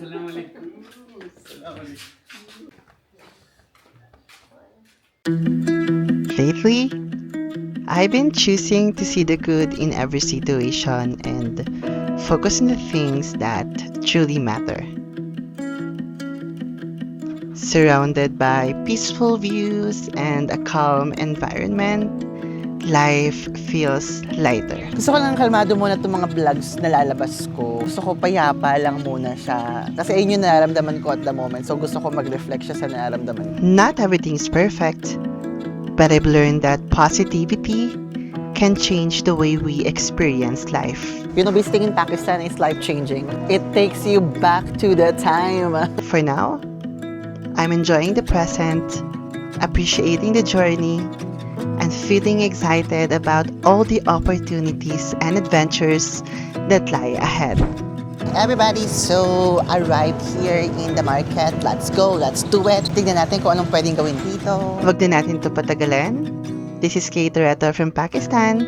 Assalamu alaikum. Assalamu alaikum. Lately, I've been choosing to see the good in every situation and focus on the things that truly matter. Surrounded by peaceful views and a calm environment, life feels lighter. Gusto ko lang kalmado muna itong mga vlogs na lalabas ko. Gusto ko payapa lang muna siya. Kasi ayun yung nararamdaman ko at the moment. So gusto ko mag-reflect siya sa nararamdaman ko. Not everything's perfect, but I've learned that positivity can change the way we experience life. You know, visiting in Pakistan is life-changing. It takes you back to the time. For now, I'm enjoying the present, appreciating the journey, and feeling excited about all the opportunities and adventures that lie ahead. Everybody, so arrived here in the market. Let's go, let's do it. Tignan natin kung anong pwedeng gawin dito. Wag na natin to patagalin. This is Kay Toretto from Pakistan.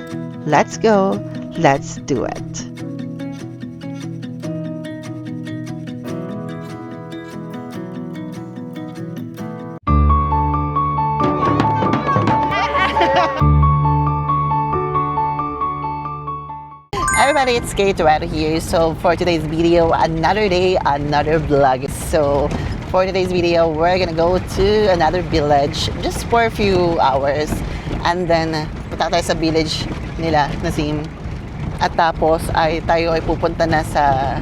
Let's go, let's do it. Everybody, it's Kay Toretto here. So for today's video, another day, another vlog. So for today's video, we're gonna go to another village just for a few hours. And then, punta tayo sa village nila, Nazim. At tapos tayo ay pupunta na sa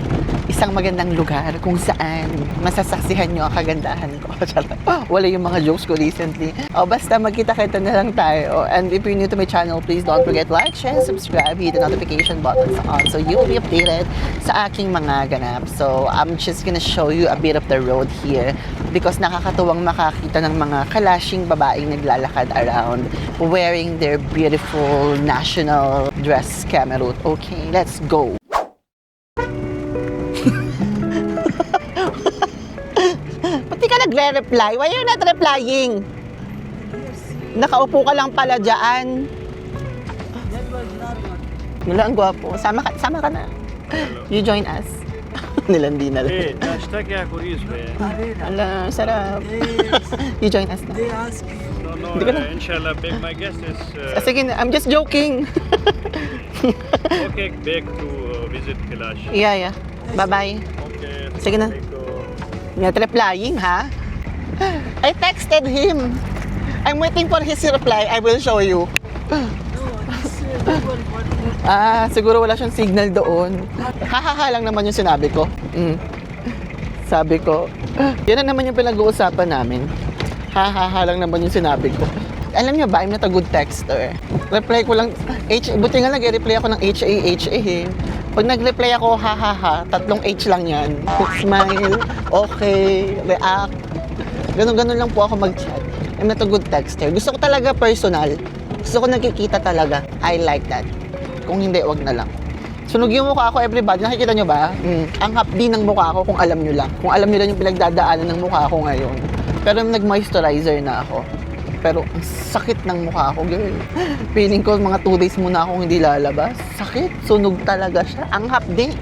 isang magandang lugar kung saan masasaksihan nyo ang kagandahan ko. Wala yung mga jokes ko recently. O basta magkita-kita na lang tayo. And if you're new to my channel, please don't forget like, share, subscribe, hit the notification buttons on so you'll be updated sa aking mga ganap. So I'm just gonna show you a bit of the road here because nakakatuwang makakita ng mga kalashing babaeng naglalakad around wearing their beautiful national dress camerut. Okay, let's go! Pati ka nagre-reply? Why are you not replying? Nakaupo ka lang pala dyan. Nila, ang gwapo. Sama ka na. You join us. Nilandi na lang. Hey, naşta kya koriyiz be? Ala, sarap. You join us na. No, Hindi ka na. inshallah, my guest is Sige, I'm just joking. okay back to visit Kailash. Yeah. Bye-bye. Okay. Sige na. Not replying, ha? I texted him. I'm waiting for his reply. I will show you. Siguro wala siyang signal doon. Hahaha lang naman yung sinabi ko. Sabi ko, yan na naman yung pinag-uusapan namin. Hahaha lang naman yung sinabi ko. Alam niyo ba, I'm not a good texter. Reply ko lang, buti nga nag-reply ako ng HA eh. Pag nag-reply ako, hahaha, 3 H lang yan. Smile, okay, react. Ganon-ganon lang po ako mag-chat. I'm not a good texter. Gusto ko talaga personal. Gusto ko nakikita talaga. I like that. Kung hindi, wag na lang. Sunog yung mukha ko, everybody. Nakikita nyo ba? Ang hapdi ng mukha ko kung alam nyo lang. Kung alam nyo lang yung pinagdadaanan ng mukha ko ngayon. Pero nag-moisturizer na ako. Pero ang sakit ng mukha ko, girl. Feeling ko mga 2 days muna akong hindi lalabas. Sakit. Sunog talaga siya. Ang hapdi.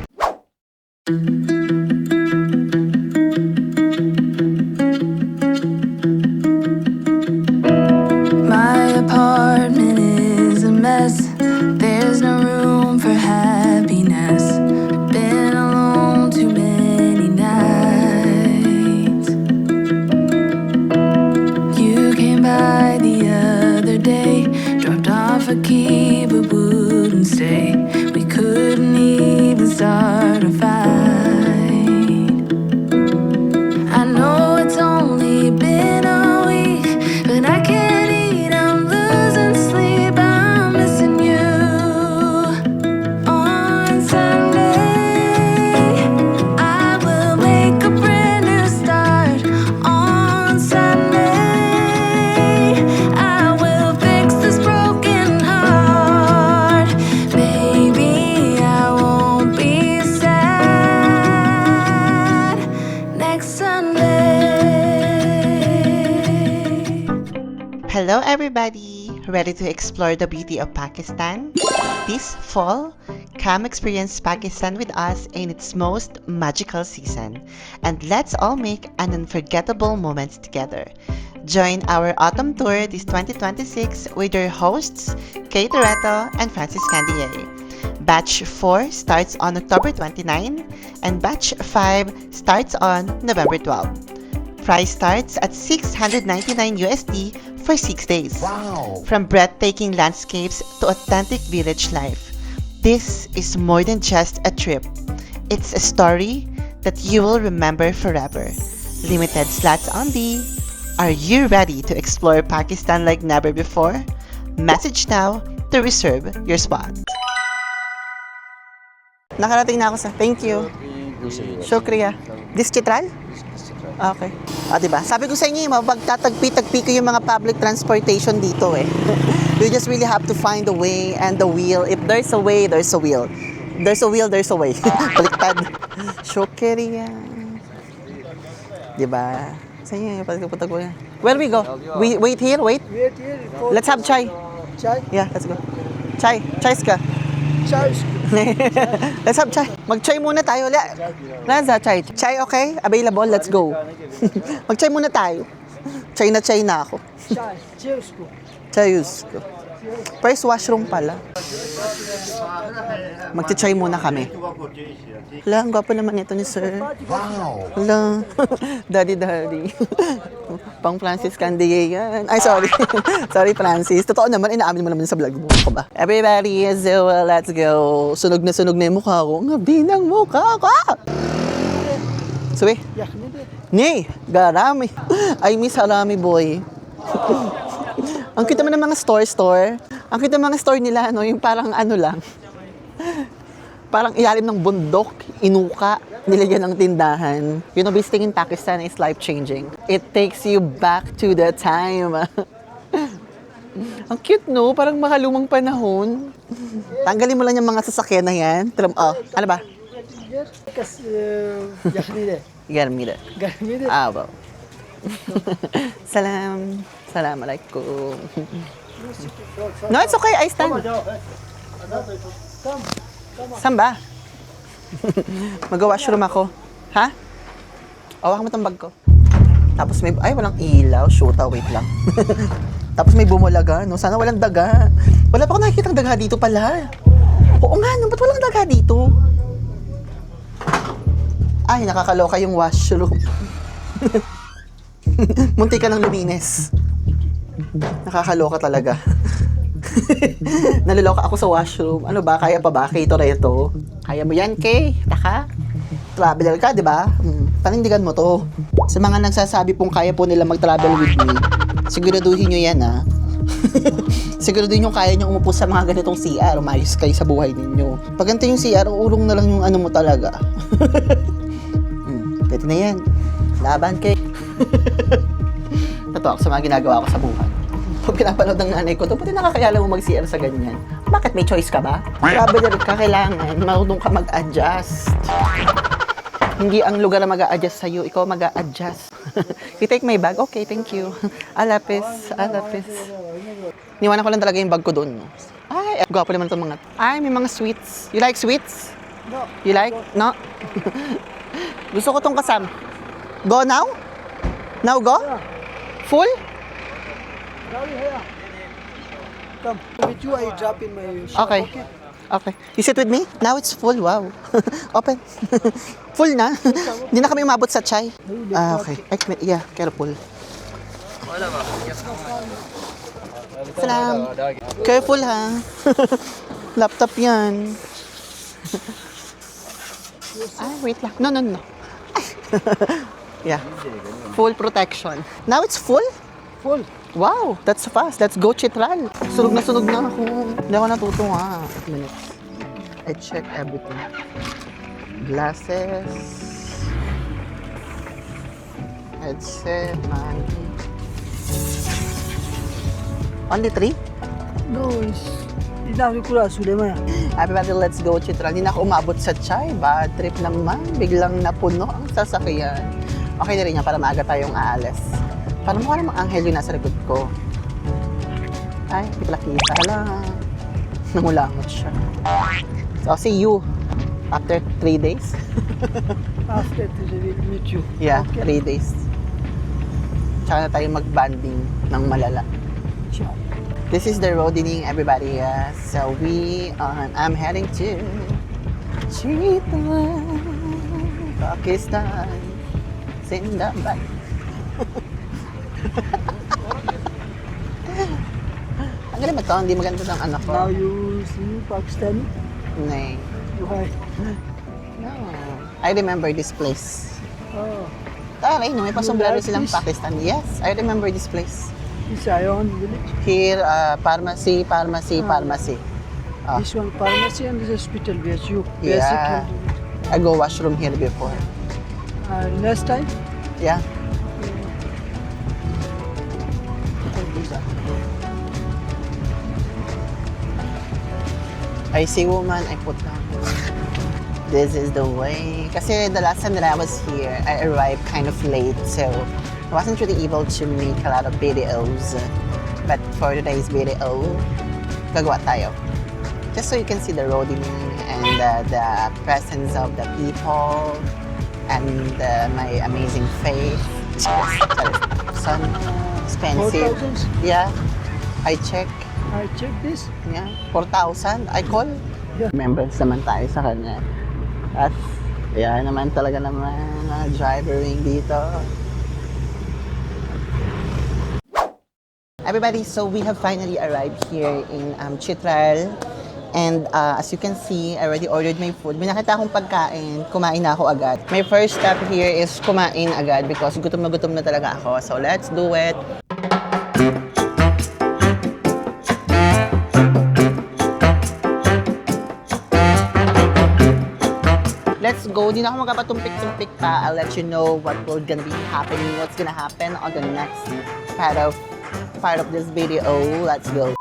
My apartment is a mess. There's no room for happiness. Been alone too many nights. You came by the other day, dropped off a key but wouldn't stay. We couldn't even start a fight. I know it's only been a week, but I can't eat, I'm losing sleep, I'm missing you. On Sunday, I will make a brand new start. On Sunday, I will fix this broken heart. Maybe I won't be sad next Sunday. Hello everybody! Ready to explore the beauty of Pakistan? This fall, Come experience Pakistan with us in its most magical season, and let's all make an unforgettable moments together. Join our autumn tour this 2026 with your hosts, Kay Toretto and Francis Candier. Batch 4 starts on October 29 and Batch 5 starts on November 12. Price starts at $699 USD for 6 days. Wow! From breathtaking landscapes to authentic village life, this is more than just a trip. It's a story that you will remember forever. Limited slots only. Are you ready to explore Pakistan like never before? Message now to reserve your spot. Nakarating na ako sa... Thank you. Shukriya. This Chitral? Okay. Diba? Sabi ko sa inyo, mapagtatagpi-tagpi ko yung mga public transportation dito eh. You just really have to find a way and the wheel. If there's a way, there's a wheel. There's a wheel, there's a way. Baliktad. Shukriya. Diba? Sa inyo, pagkapunta ko yan. Where we go? We wait here, wait? Wait here. Let's have chai. Chai? Yeah, let's go. Chai. Chai's ka. Chai. Let's have chai. Mag-chai muna tayo. Laza, chai. Chai, okay? Available? Let's go. Mag-chai muna tayo. Chai na ako. Chai. Cheers ko. Chayus ko. First washroom pala. Mag-chai muna kami. Hala, ang gwapo naman ito ni sir. Wow! Hala. Daddy. Pang Francis Candier yan. Ay, sorry. Sorry, Francis. Totoo naman, inaamin mo naman sa vlog mo. Ako ba? Everybody, so let's go. Sunog na yung mukha ko. Ang hapdi ng mukha ko. Sabi? Nye, garami. I miss harami, boy. Ang kita mo ng mga store. Ang kita ng mga store nila, no, yung parang ano lang. Parang ilalim ng bundok, inuka, nilagyan ng tindahan. You know, visiting in Pakistan is life-changing. It takes you back to the time. Ang cute, no? Parang makalumang panahon. Tanggalin mo lang yung mga sasakyan na yan. Ano ba? Garmi de. Wow. Salam alaikum. No, it's okay. I stand. Saan ba? Mag-washroom ako. Ha? Hawakan mo tong bag ko. Tapos may... Ay, walang ilaw. Shoota, wait lang. Tapos may bumulaga, no? Sana walang daga. Wala pa ako nakikitang daga dito pala. Oo nga, no? Ba't walang daga dito? Ay, nakakaloka yung washroom. Munti ka ng luminis. Nakakaloka talaga. Naliloka ako sa washroom. Ano ba? Kaya pa ba? Kay Toretto? Kaya mo yan, Kay? Taka? Traveler ka, di ba? Panindigan mo to. Sa mga nagsasabi pong kaya po nila mag-travel with me, siguraduhin nyo yan, ha? Siguraduhin nyo kaya nyo umupo sa mga ganitong CR. Umayos kayo sa buhay ninyo. Pag ganito yung CR, urong na lang yung ano mo talaga. Pwede na yan. Laban, Kay. Totoo ako sa mga ginagawa ko sa buhay. Pag pinapanood ng nanay ko, buti nakakayala mo mag-CR sa ganyan. Bakit may choice ka ba? Traveler ka, kailangan marunong ka mag-adjust. Hindi ang lugar na mag-a-adjust sa'yo, ikaw mag-a-adjust. You take my bag? Okay, thank you. Alapis. Niwanan ko lang talaga yung bag ko doon. Ay, gwapo naman itong mga... Ay, may mga sweets. You like sweets? No. You like? No? Gusto ko itong kasam. Go now? Now go? Full? Come. With you, I drop in my shop. Okay. You sit with me? Now it's full. Wow. Open. Full na. Hindi na kami umabot sa chai. Okay. Yeah, careful. Salam. Careful, ha. Laptop yan. Ay, wait lang. No. Yeah. Full protection. Now it's full? Full. Wow, that's fast. Let's go, Chitral. Sunog na ako. Hindi ako natutuwa. Minutes. I check everything. Glasses. Headset, money. Only 3? Guys. Dinawi ko lang, Sulema. Everybody, let's go, Chitral. Hindi na ako umabot sa chai. Bad trip naman. Biglang napuno ang sasakyan. Okay na rin yan para maaga tayong aalis. Parang mukha namang anghel yung nasa likod ko. Ay, hindi pala kita. Hala. Namulangot siya. So, see you after 3 days. After this, I will meet you. Yeah, Okay. 3 days. Tsaka na tayo mag-banding ng malala. Ciao. This is the roading, everybody. So I'm heading to Chitra, Pakistan, Zindabad. Ang galing ba ito? Hindi maganda ng anak ko. Now you see Pakistani? Nay. Why? No. I remember this place. Oh, Taray, no, may pasombrero like silang this? Pakistan. Yes, I remember this place. this Ion village. Here, pharmacy. Ah. Ah. This one pharmacy and this hospital where you Yeah. I go washroom here before. Last time? Yeah. I see woman, I put down. This is the way. Kasi the last time that I was here, I arrived kind of late, so I wasn't really able to make a lot of videos. But for today's video, gagawa tayo. Just so you can see the roading and the presence of the people and my amazing face. Sun, expensive. 4,000? Yeah, I check. I check this. Yeah, 4,000. I call. Yeah. Remembrance naman tayo sa kanya. At yan naman talaga naman driver wing dito. Everybody, so we have finally arrived here in Chitral. And as you can see, I already ordered my food. May nakita akong pagkain, kumain na ako agad. My first step here is kumain agad because gutom na talaga ako. So let's do it. Let's go. Di na ako magpapatumpik-tumpik pa. I'll let you know what will gonna be happening, what's gonna happen on the next part of this video. Let's go.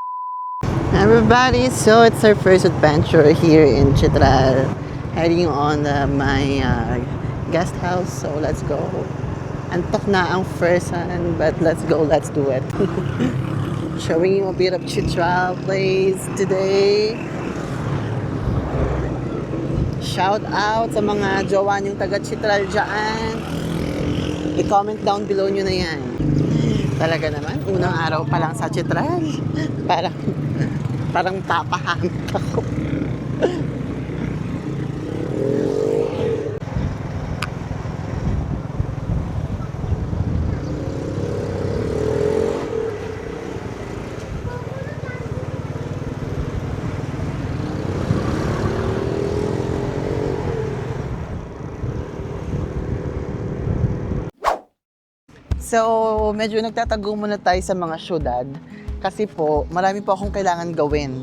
Everybody, so it's our first adventure here in Chitral. Heading on my guest house. So let's go. Antok na ang first one, but let's go, let's do it. Showing you a bit of Chitral place today. Shout out sa mga jowa niyong taga Chitral dyan. I-comment down below nyo na yan. Talaga naman, unang araw pa lang sa Chitral. Parang papahamit ako. So, medyo nagtatago muna tayo sa mga syudad kasi po, marami po akong kailangan gawin.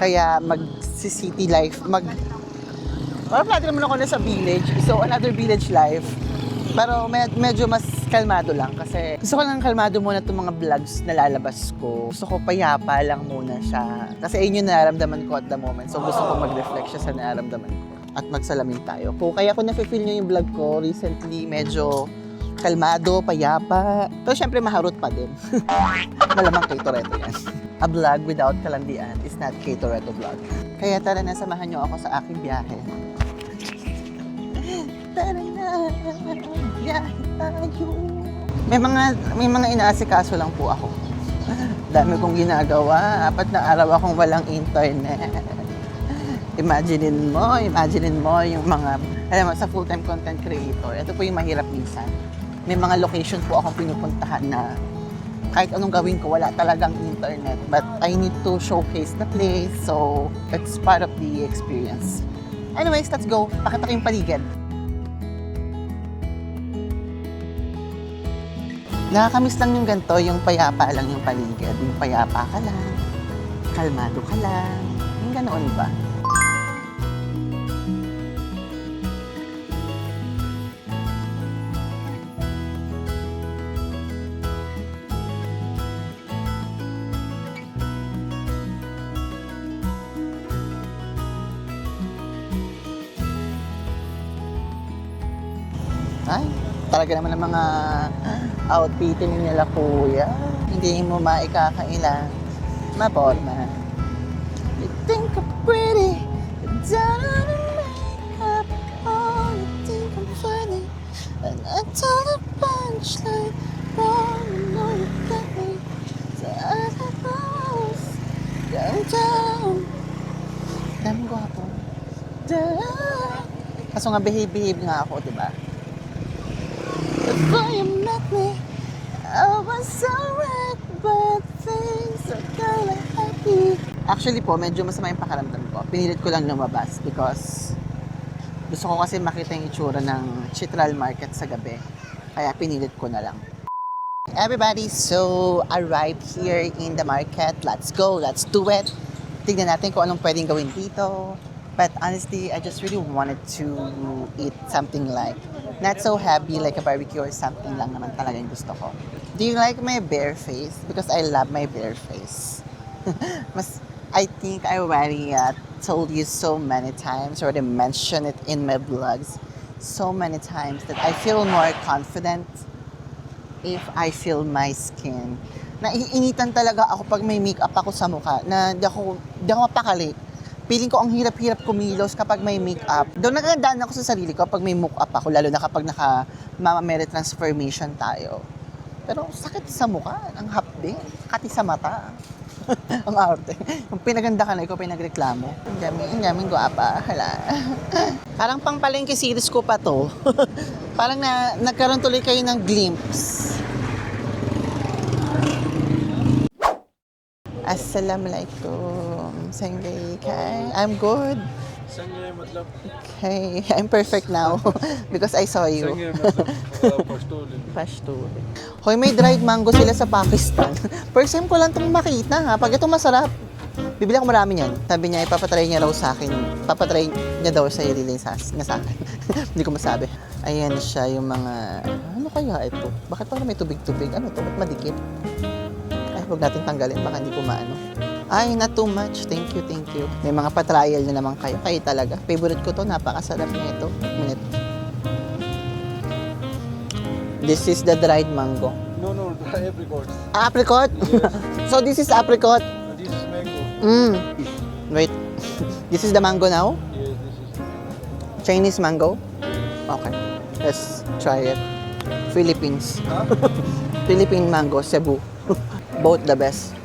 Kaya mag-city life, Parang naman ako na sa village, so another village life. Pero medyo mas kalmado lang kasi gusto ko lang kalmado muna itong mga vlogs na lalabas ko. Gusto ko payapa lang muna siya. Kasi ayun yung nararamdaman ko at the moment. So gusto ko mag-reflect siya sa nararamdaman ko. At magsalamin tayo. Kaya kung nafe-feel nyo yung vlog ko recently, medyo kalmado, payapa. Pero syempre maharot pa din. Malamang kay Toretto yan. A vlog without kalandian is not kay Toretto vlog. Kaya tara na, samahan nyo ako sa aking biyahe. Tara na, biyahe tayo. May mga inaasikaso lang po ako. Dami kong ginagawa. 4 na araw akong walang internet. Imaginin mo yung mga, alam mo, sa full-time content creator. Ito po yung mahirap minsan. May mga location po akong pinupuntahan na kahit anong gawin ko, wala talagang internet. But I need to showcase the place, so it's part of the experience. Anyways, let's go. Pakita ko yung paligid. Nakakamiss lang yung ganito, yung payapa lang yung paligid. Yung payapa ka lang, kalmado ka lang, yung ganoon ba? Ay, talaga naman ang mga outfitin nila kuya. Hindi mo maikakailan. Maporma. You think I'm pretty, down on makeup. Oh, you think I'm funny? And I told a punchline. Oh, you know you got me. So I suppose down, down. Dami ko ako. Down. Kaso nga behave nga ako, diba? Before you met me, I was so wrecked, but things are kinda happy. Actually po, medyo masama yung pakiramdam ko. Pinilit ko lang lumabas because gusto ko kasi makita yung itsura ng Chitral Market sa gabi. Kaya pinilit ko na lang. Everybody, so arrived here in the market. Let's go, let's do it. Tignan natin kung anong pwedeng gawin dito. But honestly, I just really wanted to eat something like not so heavy, like a barbecue or something lang naman talaga yung gusto ko. Do you like my bare face? Because I love my bare face. I think I already told you so many times, already mentioned it in my vlogs so many times that I feel more confident if I feel my skin. Naiinitan talaga ako pag may makeup ako sa mukha na di ako mapakali. Feeling ko ang hirap-hirap kumilos kapag may makeup. Doon nagagandaan ako sa sarili ko pag may makeup ako, lalo na kapag naka-mama transformation tayo. Pero sakit sa mukha, ang hapde, kati sa mata. Ang arte. Kung pinaganda ka na, ikaw pinagreklamo. Ang daming guwapa. Hala. Parang pang palengke series ko pa to. Parang nagkaroon tuloy kayo ng glimpse. Assalamualaikum. Sanjay Kai. I'm good. Sanjay मतलब Okay, I'm perfect now because I saw you. Sanjay मतलब पश्तूल Pashto. Hoy, may dried mango sila sa Pakistan. First time ko lang itong makita ha. Pag ito masarap, bibili ako marami niyan. Sabi niya, ipapatry niya raw sa akin. Papatry niya daw sa ililay sa akin. Hindi ko masabi. Ayan siya yung mga, ano kaya ito? Bakit parang may tubig-tubig? Ano to? Ba't madikit? Ay, huwag natin tanggalin. Baka hindi ko maano. Ay, not too much. Thank you, thank you. May mga patrial na naman kayo. Kayo talaga. Favorite ko to. Napakasarap niya ito. Minute. This is the dried mango. No, the apricots. Apricot? Yes. So this is apricot. This is mango. Wait. This is the mango now? Yes, this is Chinese mango? Okay. Let's try it. Philippines. Philippine mango, Cebu. Both the best.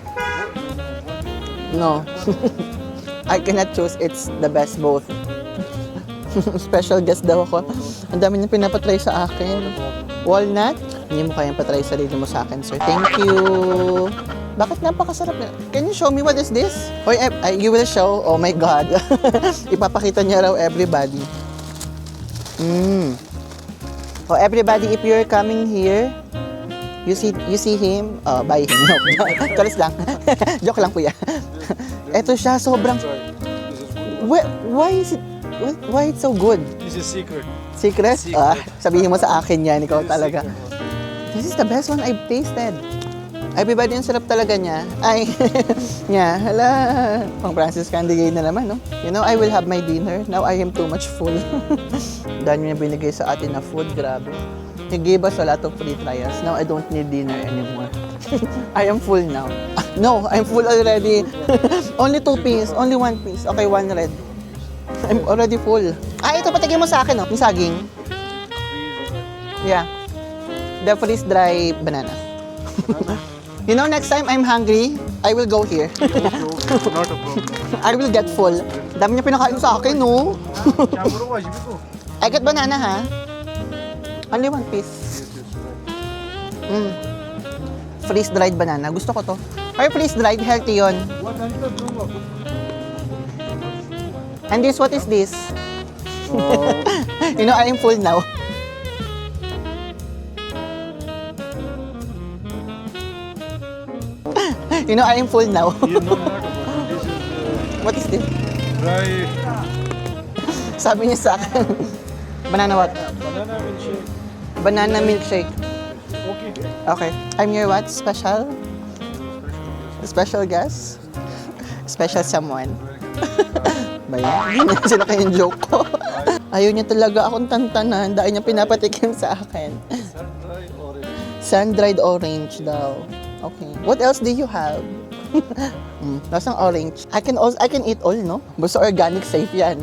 No. I cannot choose. It's the best both. Special guest daw ako. Ang dami niya pinapatry sa akin. Walnut? Hindi mo kayang patry sarili mo sa akin, sir. Thank you. Bakit napakasarap na? Can you show me what is this? Hoy, you will show? Oh my God. Ipapakita niya raw everybody. Oh, everybody, if you're coming here, you see him, buy him. No, kalis lang. Joke lang, kuya. Eto siya, sobrang... Why it's so good? This is secret. Secret? Secret. Sabihin mo sa akin yan, ikaw This is talaga. secret. This is the best one I've tasted. Everybody, ang sarap talaga niya. Ay, niya, hala. Pang Francis Candy Gay na naman, no? You know, I will have my dinner. Now I am too much full. Dahil niya binigay sa atin na food, grabe. He gave us a lot of free trials. Now I don't need dinner anymore. I am full now. No, I'm full already. Only 2 piece, only 1 piece. Okay, 1 red. I'm already full. Ito, patigyan mo sa akin, no? Yung saging. Yeah. The freeze-dry banana. You know, next time I'm hungry, I will go here. Not a problem. I will get full. Dami niya pinakain sa akin, no? I get banana, ha? Only 1 piece. Freeze-dried banana. Gusto ko to. Or freeze-dried, healthy yun. And this, what is this? You know, I am full now. You know, I am full now. You know not about this is What is this? dry Sabi niya sa akin. Banana what? banana milkshake. Banana milkshake. Okay. Okay. I'm your what? Special? Special guest? Special someone. Ba yan? Hindi sila kayong joke ko. Ayaw niya talaga akong tantanan dahil niya pinapatikim sa akin. Sun-dried orange. Sun-dried orange daw. Okay. What else do you have? Lasang orange. I can eat all, no? Basta organic, safe yan.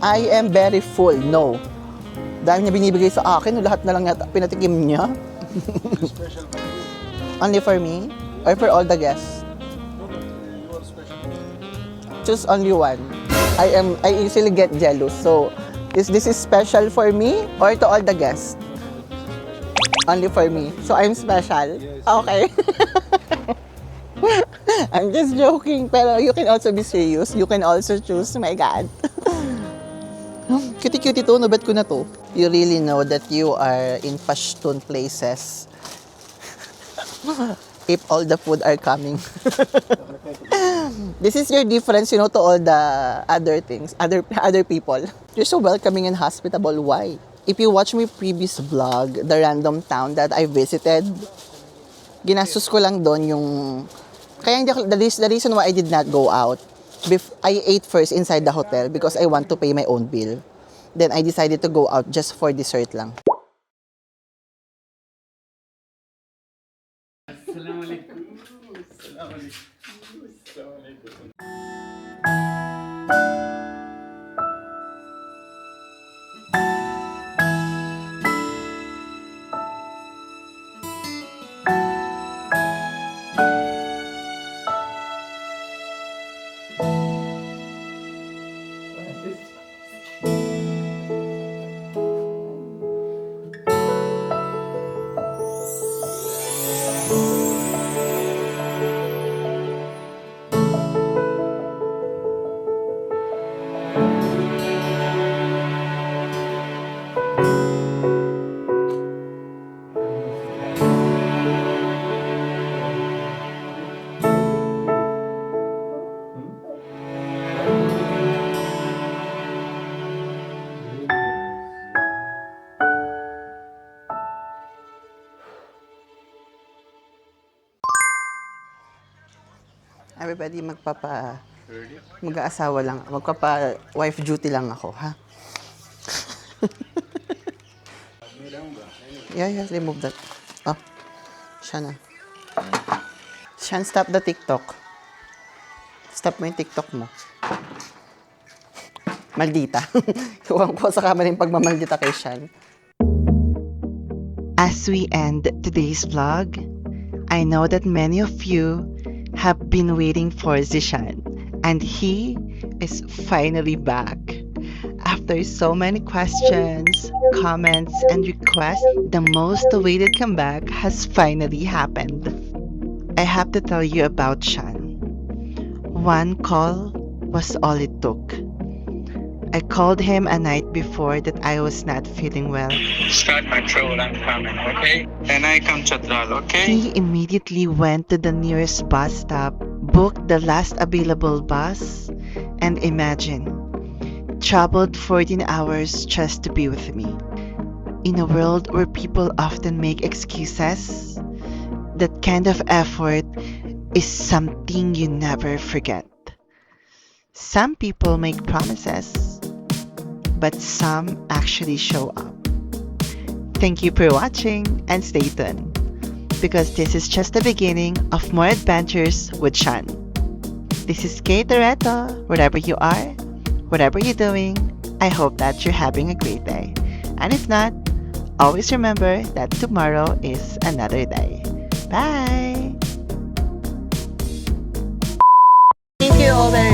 I am very full, no. Dahil niya binibigay sa akin, lahat na lang yata pinatikim niya. Special for you. Only for me? Or for all the guests? No, no, you are special. Choose only one. I easily get jealous. So, is this is special for me or to all the guests? Only for me. So, I'm special? Yes. Okay. I'm just joking. Pero you can also be serious. You can also choose. My God. Cutie-cutie to. Nabet ko na to. You really know that you are in Pashtun places. If all the food are coming. This is your difference, you know, to all the other things, other people. You're so welcoming and hospitable. Why? If you watch my previous vlog, the random town that I visited, ginastos ko lang doon yung... Kaya hindi ako, the reason why I did not go out, I ate first inside the hotel because I want to pay my own bill. Then I decided to go out just for dessert lang. Everybody, mag-aasawa lang, magpapa-wife duty lang ako, ha? Yeah, remove that. Oh, Shan. Shan, stop the TikTok. Stop mo yung TikTok mo. Maldita. Iwan ko sa camera yung pagmamaldita kay Shan. As we end today's vlog, I know that many of you have been waiting for Zishan, and he is finally back. After so many questions, comments, and requests, the most awaited comeback has finally happened. I have to tell you about Shan. One call was all it took. I called him a night before that I was not feeling well. Start patrol, I'm coming, okay? And I come Chatral, okay? He immediately went to the nearest bus stop, booked the last available bus, and imagine, traveled 14 hours just to be with me. In a world where people often make excuses, that kind of effort is something you never forget. Some people make promises, but some actually show up. Thank you for watching and stay tuned, because this is just the beginning of more adventures with Shan. This is Kate Toretto. Wherever you are, whatever you're doing, I hope that you're having a great day. And if not, always remember that tomorrow is another day. Bye! Thank you, Owen.